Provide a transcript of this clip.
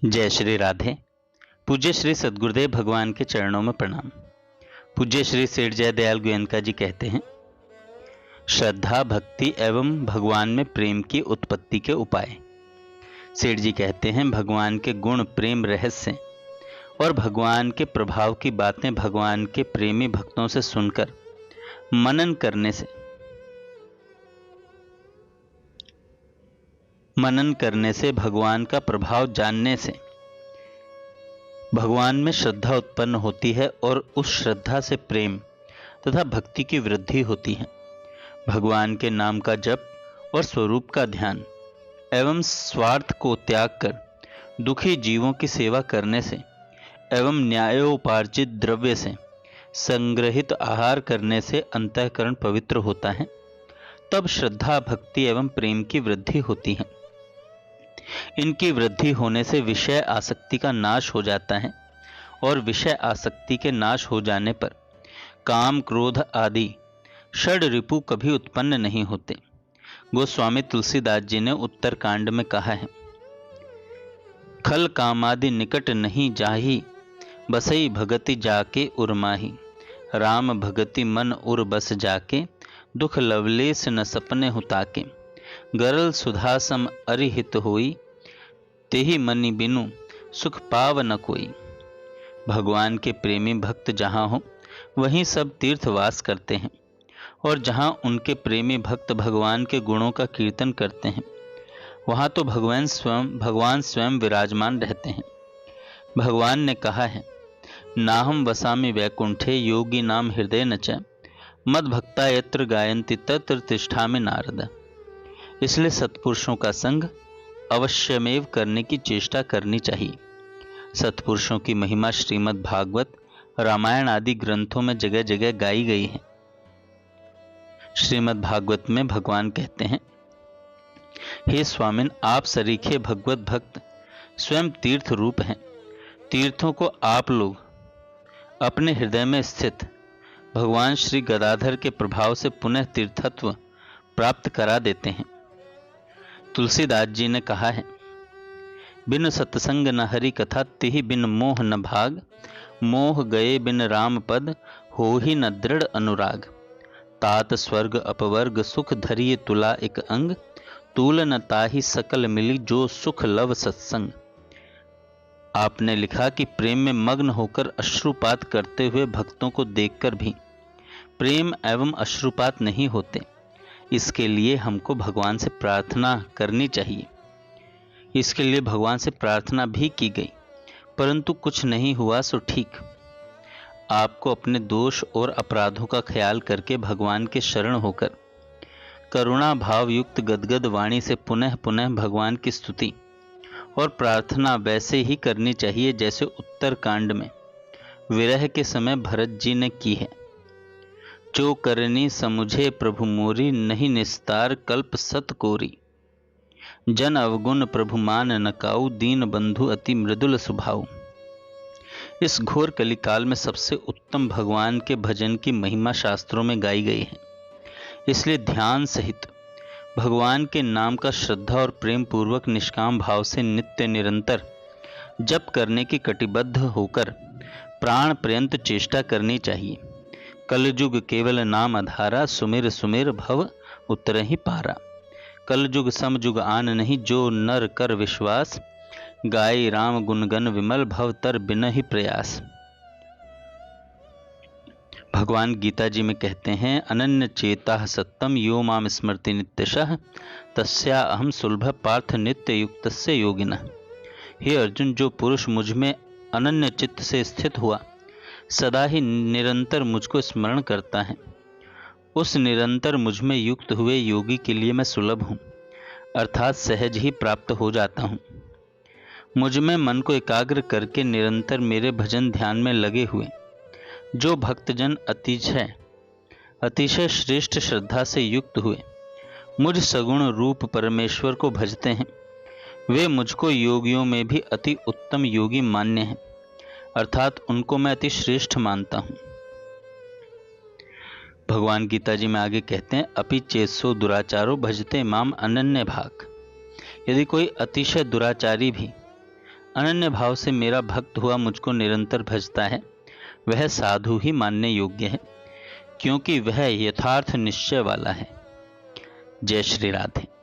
जय श्री राधे। पूज्य श्री सद्गुरुदेव भगवान के चरणों में प्रणाम। पूज्य श्री सेठ जय दयाल गोयनका जी कहते हैं, श्रद्धा भक्ति एवं भगवान में प्रेम की उत्पत्ति के उपाय। सेठ जी कहते हैं, भगवान के गुण, प्रेम, रहस्य और भगवान के प्रभाव की बातें भगवान के प्रेमी भक्तों से सुनकर मनन करने से भगवान का प्रभाव जानने से भगवान में श्रद्धा उत्पन्न होती है और उस श्रद्धा से प्रेम तथा भक्ति की वृद्धि होती है। भगवान के नाम का जप और स्वरूप का ध्यान एवं स्वार्थ को त्याग कर दुखी जीवों की सेवा करने से एवं न्यायोपार्जित द्रव्य से संग्रहित आहार करने से अंतःकरण पवित्र होता है। तब श्रद्धा, भक्ति एवं प्रेम की वृद्धि होती है। इनकी वृद्धि होने से विषय आसक्ति का नाश हो जाता है और विषय आसक्ति के नाश हो जाने पर काम, क्रोध आदि षड रिपु कभी उत्पन्न नहीं होते। गोस्वामी तुलसीदास जी ने उत्तरकांड में कहा है, खल कामादि निकट नहीं जाही, बसई भगति जाके उर्माही। राम भगति मन उर बस जाके, दुख लवलेस न सपने हुताके। गरल सुधा सम अरिहित होई, तेहि मनि बिनु सुख पाव न कोई। भगवान के प्रेमी भक्त जहाँ हो वहीं सब तीर्थवास करते हैं, और जहाँ उनके प्रेमी भक्त भगवान के गुणों का कीर्तन करते हैं वहाँ तो भगवान स्वयं विराजमान रहते हैं। भगवान ने कहा है, नाहम वसामि वैकुंठे योगी नाम हृदय न च, मद भक्ता यत्र गायन्ति तत्र तिष्ठामि नारद। इसलिए सत्पुरुषों का संग अवश्यमेव करने की चेष्टा करनी चाहिए। सत्पुरुषों की महिमा श्रीमद् भागवत, रामायण आदि ग्रंथों में जगह जगह गाई गई है। श्रीमद् भागवत में भगवान कहते हैं, हे स्वामिन, आप सरीखे भगवत भक्त स्वयं तीर्थ रूप हैं। तीर्थों को आप लोग अपने हृदय में स्थित भगवान श्री गदाधर के प्रभाव से पुनः तीर्थत्व प्राप्त करा देते हैं। तुलसीदास जी ने कहा है, बिन सत्संग न हरि कथा, तिहि बिन मोह न भाग। मोह गए बिन राम पद, हो ही न दृढ़ अनुराग। तात स्वर्ग अपवर्ग सुख धरिए तुला एक अंग, तूल न ताहि सकल मिली जो सुख लव सत्संग। आपने लिखा कि प्रेम में मग्न होकर अश्रुपात करते हुए भक्तों को देखकर भी प्रेम एवं अश्रुपात नहीं होते। इसके लिए हमको भगवान से प्रार्थना करनी चाहिए। इसके लिए भगवान से प्रार्थना भी की गई, परंतु कुछ नहीं हुआ सो ठीक। आपको अपने दोष और अपराधों का ख्याल करके भगवान के शरण होकर करुणा भाव युक्त गदगद वाणी से पुनः पुनः भगवान की स्तुति और प्रार्थना वैसे ही करनी चाहिए जैसे उत्तरकांड में विरह के समय भरत जी ने की है। जो करनी समुझे प्रभु मोरी, नहीं निस्तार कल्प सत कोरी। जन अवगुण प्रभु मान न काऊ, दीन बंधु अति मृदुल स्वभाव। इस घोर कलिकाल में सबसे उत्तम भगवान के भजन की महिमा शास्त्रों में गाई गई है। इसलिए ध्यान सहित भगवान के नाम का श्रद्धा और प्रेम पूर्वक निष्काम भाव से नित्य निरंतर जप करने की कटिबद्ध होकर प्राण पर्यंत चेष्टा करनी चाहिए। कलयुग केवल नाम आधारा, सुमिर सुमिर भव उतरहि पारा। कलयुग समयुग आन नहीं, जो नर कर विश्वास। गाय राम गुणगन विमल, भव तर बिन ही प्रयास। भगवान गीता जी में कहते हैं, अनन्य चेता सत्तम यो माम स्मृति नित्यशः, तस्या अहम सुलभ पार्थ नित्य युक्तस्य योगिनः। हे अर्जुन, जो पुरुष मुझ में अनन्य चित्त से स्थित हुआ सदा ही निरंतर मुझको स्मरण करता है, उस निरंतर मुझ में युक्त हुए योगी के लिए मैं सुलभ हूँ, अर्थात सहज ही प्राप्त हो जाता हूँ। मुझ में मन को एकाग्र करके निरंतर मेरे भजन ध्यान में लगे हुए जो भक्तजन अतिशय श्रेष्ठ श्रद्धा से युक्त हुए मुझ सगुण रूप परमेश्वर को भजते हैं, वे मुझको योगियों में भी अति उत्तम योगी मान्य हैं, अर्थात उनको मैं अति श्रेष्ठ मानता हूँ। भगवान गीता जी में आगे कहते हैं, अपि चेतसो दुराचारो भजते माम अनन्य भाग। यदि कोई अतिशय दुराचारी भी अनन्य भाव से मेरा भक्त हुआ मुझको निरंतर भजता है, वह साधु ही मानने योग्य है, क्योंकि वह यथार्थ निश्चय वाला है। जय श्री राधे।